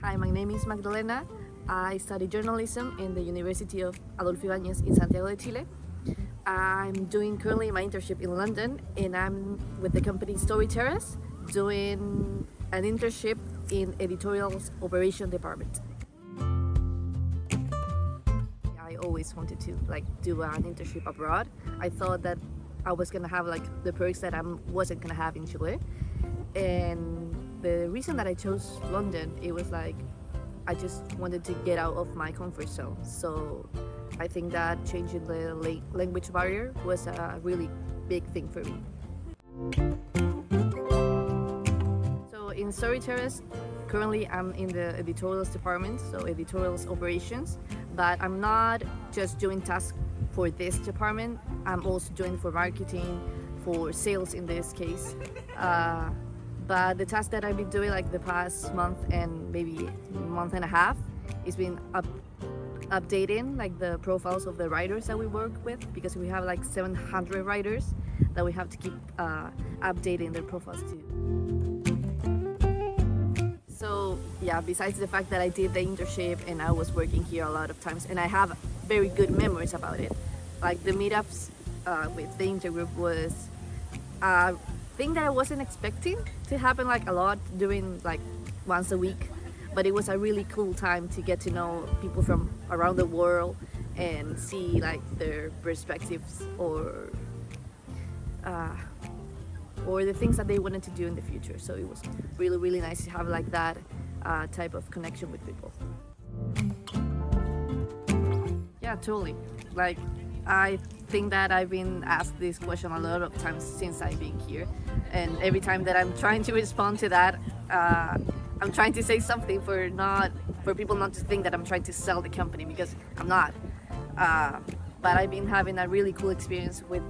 Hi, my name is Magdalena. I study journalism in the University of Adolfo Ibáñez in Santiago de Chile. I'm doing currently my internship in London, and I'm with the company Story Terrace doing an internship in editorial's operation department. I always wanted to do an internship abroad. I thought that I was gonna have the perks that I wasn't gonna have in Chile, and the reason that I chose London, it was I just wanted to get out of my comfort zone. So I think that changing the language barrier was a really big thing for me. So in Story Terrace, currently I'm in the editorials department, so editorials operations, but I'm not just doing tasks for this department. I'm also doing for marketing, for sales in this case. But the task that I've been doing the past month and maybe month and a half is been updating the profiles of the writers that we work with, because we have 700 writers that we have to keep updating their profiles too. So yeah, besides the fact that I did the internship and I was working here a lot of times, and I have very good memories about it. The meetups with the Intern Group was a thing that I wasn't expecting to happen a lot, doing once a week, but it was a really cool time to get to know people from around the world and see their perspectives or the things that they wanted to do in the future. So it was really nice to have that type of connection with people. Yeah, totally. I think that I've been asked this question a lot of times since I've been here, and every time that I'm trying to respond to that, I'm trying to say something for people not to think that I'm trying to sell the company, because I'm not. But I've been having a really cool experience with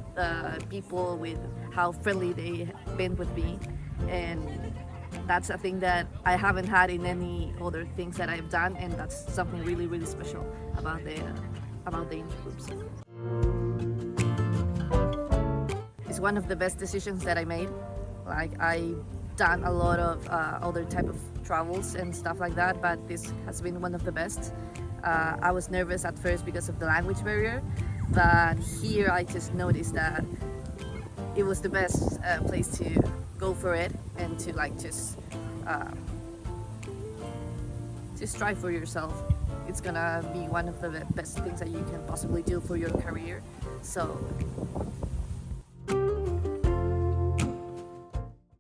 people, with how friendly they've been with me, and that's a thing that I haven't had in any other things that I've done, and that's something really special about the Intern Group. It's one of the best decisions that I made. I done a lot of other type of travels and stuff like that, but this has been one of the best. I was nervous at first because of the language barrier, but here I just noticed that it was the best place to go for it, and to just strive for yourself. It's gonna be one of the best things that you can possibly do for your career. So